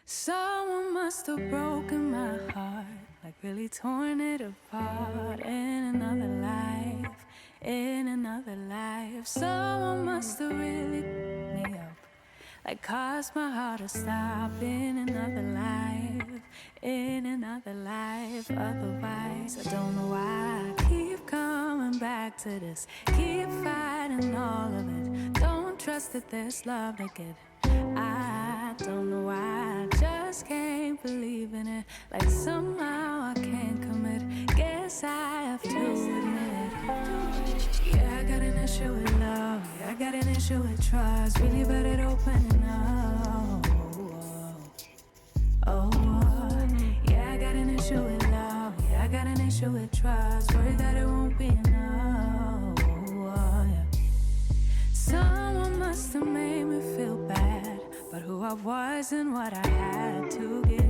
Someone must have broken my heart, like really torn it apart. In another life, in another life. Someone must have really picked me up, like caused my heart to stop. In another life, in another life. Otherwise, I don't know why I keep coming back to this. Keep fighting all of it. Don't trust that there's love to get. I don't know why, I just can't believe in it. Like somehow I can't commit. Guess I have to admit. Yeah, I got an issue with love. Yeah, I got an issue with trust. Really bad at opening up. Yeah, I got an issue with love. Yeah, I got an issue with trust. Worried that it won't be enough. Yeah. Someone must have made me feel bad about who I was and what I had to give.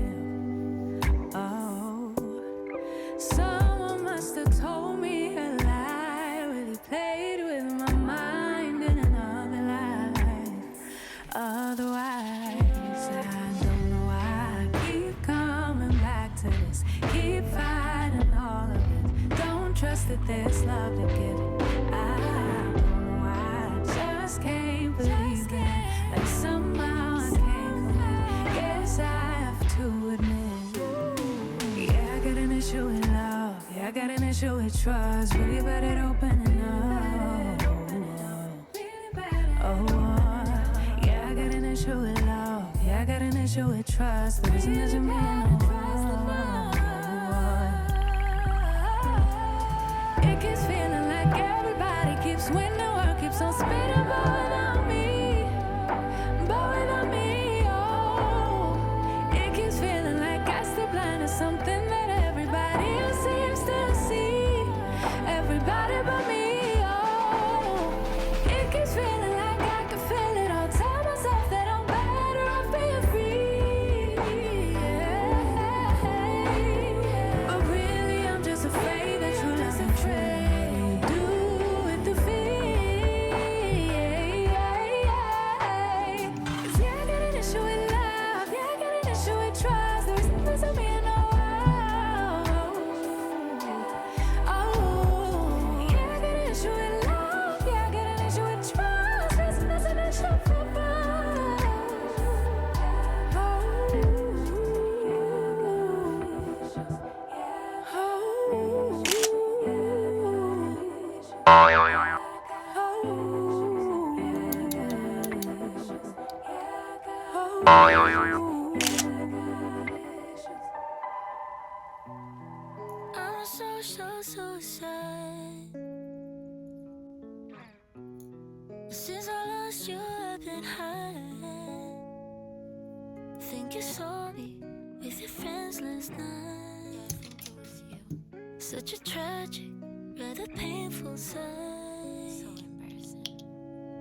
Oh, someone must have told me a lie, really played with my mind in another life. Otherwise, I don't know why I keep coming back to this. Keep fighting all of it. Don't trust that there's love to get. I don't know why I just can't believe it. Like somehow I can't commit. Guess I have to admit. Yeah, I got an issue with love. Yeah, I got an issue with trust. Really bad at opening up. Yeah, I got an issue with love. Yeah, I got an issue with trust. But isn't that me? It keeps feeling like everybody keeps winning. World keeps on spinning, but without me. But without me, oh. It keeps feeling like I stay blind to something that everybody else seems to see. Everybody but me, oh. It keeps feeling like I can feel it all. Tell myself that I'm better off being free. Yeah. But really I'm just afraid that true love's a trade. Do with the fear. Cause yeah, I got an issue with love. Yeah, I got an issue with trust. There is nothing to me in the world. Oh, yeah, I got an issue with love. Yeah, I got an issue with trust. There's an issue for both. I'm so sad. Since I lost you, I've been high. Think you saw me with your friends last night. Such a tragic, rather painful sight.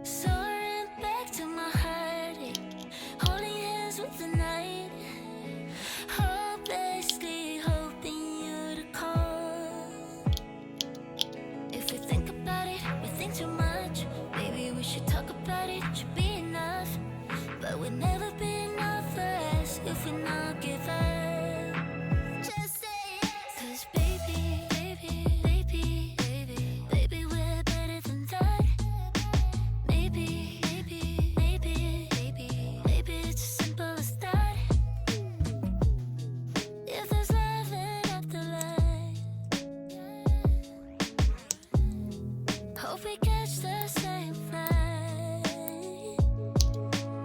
So I ran back to my heartache, holding hands with the night, hopelessly hoping you to call. If we think about it, we think too much. Maybe we should talk about it, should be enough. But we'll never be enough for us if we not give up. Just say yes. 'Cause baby, we're better than that. Maybe it's as simple as that. If there's love in afterlife, hope we catch the same flight.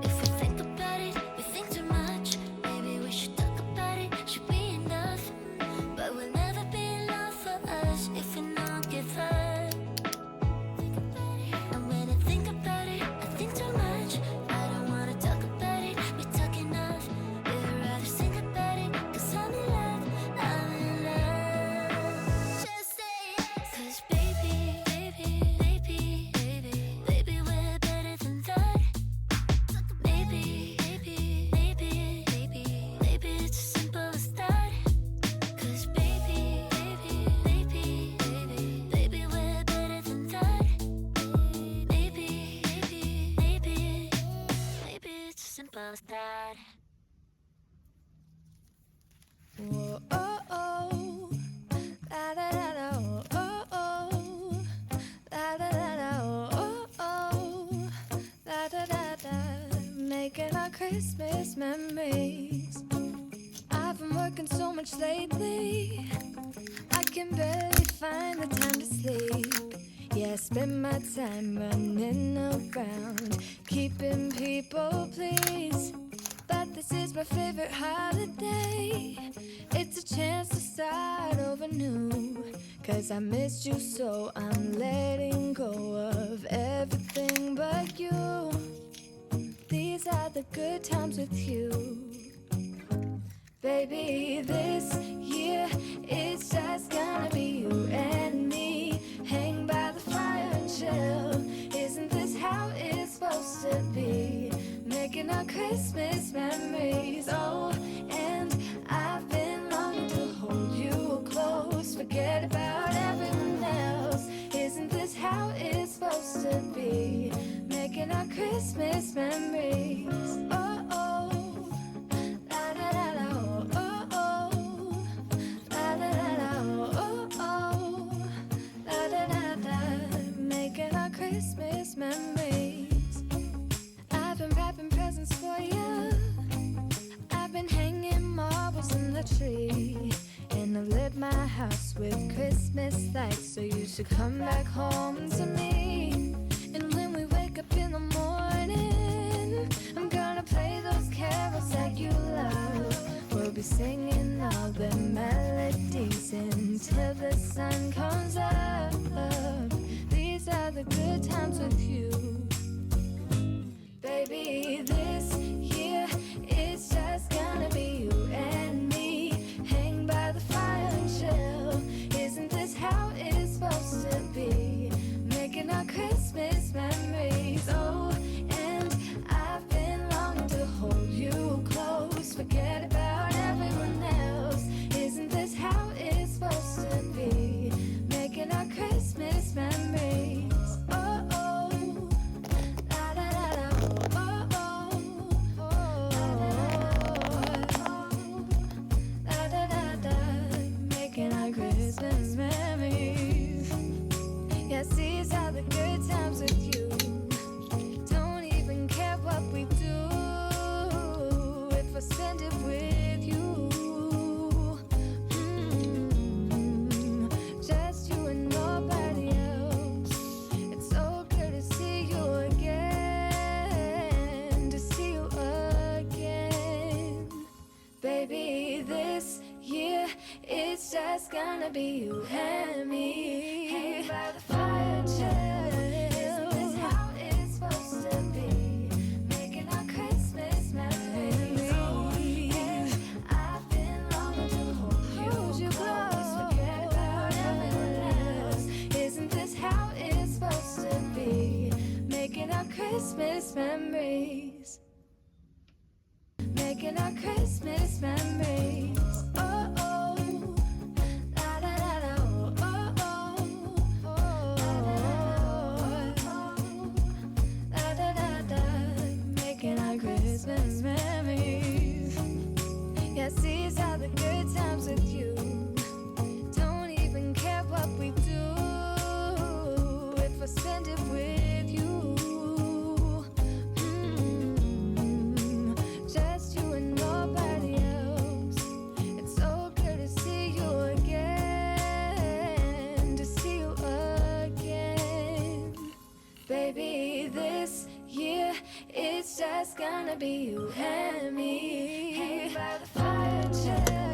If we think about it, we think too much. Maybe we should talk about it, should be enough. But we'll never be enough for us if we not give up. And when I think about it, I think too much. I don't wanna talk about it, we talk enough. We'd rather think about it, 'cause I'm in love. Just say yes. 'Cause baby, we're better than that. Maybe it's as simple as that. 'Cause baby, we're better than that. Maybe it's as simple as that. memories. I've been working so much lately, I can barely find the time to sleep. Yeah, I spend my time running around, keeping people pleased. But this is my favorite holiday. It's a chance to start over new. 'Cause I missed you, so I'm letting go of everything but you. These are the good times with you. Baby, this year it's just gonna be you and me. Hang by the fire and chill. Isn't this how it's supposed to be? Making our Christmas memories. Oh, and I've been longing to hold you close. Forget about everyone else. Isn't this how it's supposed to be? Making our Christmas memories. Oh, oh, la da da da, oh, oh, la da da da, oh, oh, la da da da. Making our Christmas memories. I've been wrapping presents for you. I've been hanging marbles in the tree. And I've lit my house with Christmas lights. So you should come back home to me. And when we wake up in the morning, I'm gonna play those carols that you love. We'll be singing all the melodies until the sun comes up. These are the good times with you. Baby, this year it's just gonna be you and me. Hang by the fire and chill. Isn't this how it's supposed to be? Making our Christmas memories. Oh, and I've been longing to hold you close. Forget about everyone else. Isn't this how it's supposed to be? Making our Christmas memories. Oh, oh, la da da da, oh, oh, oh, la da da da. Making our Christmas memories. Yes, these are the good times with you. Don't even care what we do if I spend it with you. Just you and nobody else. It's so good to see you again, to see you again. Baby, this year it's just gonna be you and me. Hang by the fire and chill. Isn't this how it's supposed to be? Making our Christmas memories. And I've been longing to hold you close. Forget about everyone else. Isn't this how it's supposed to be? Making our Christmas memories. Making our Christmas memories. Oh, oh, la da da da, oh, oh, oh, la da da da. Making our Christmas memories. Yes, these are the good times with you. Don't even care what we do if I spend it with you. Just you and nobody else. It's so good to see you again, to see you again. Baby, this year it's just gonna be you and me. Hang by the fire and chill.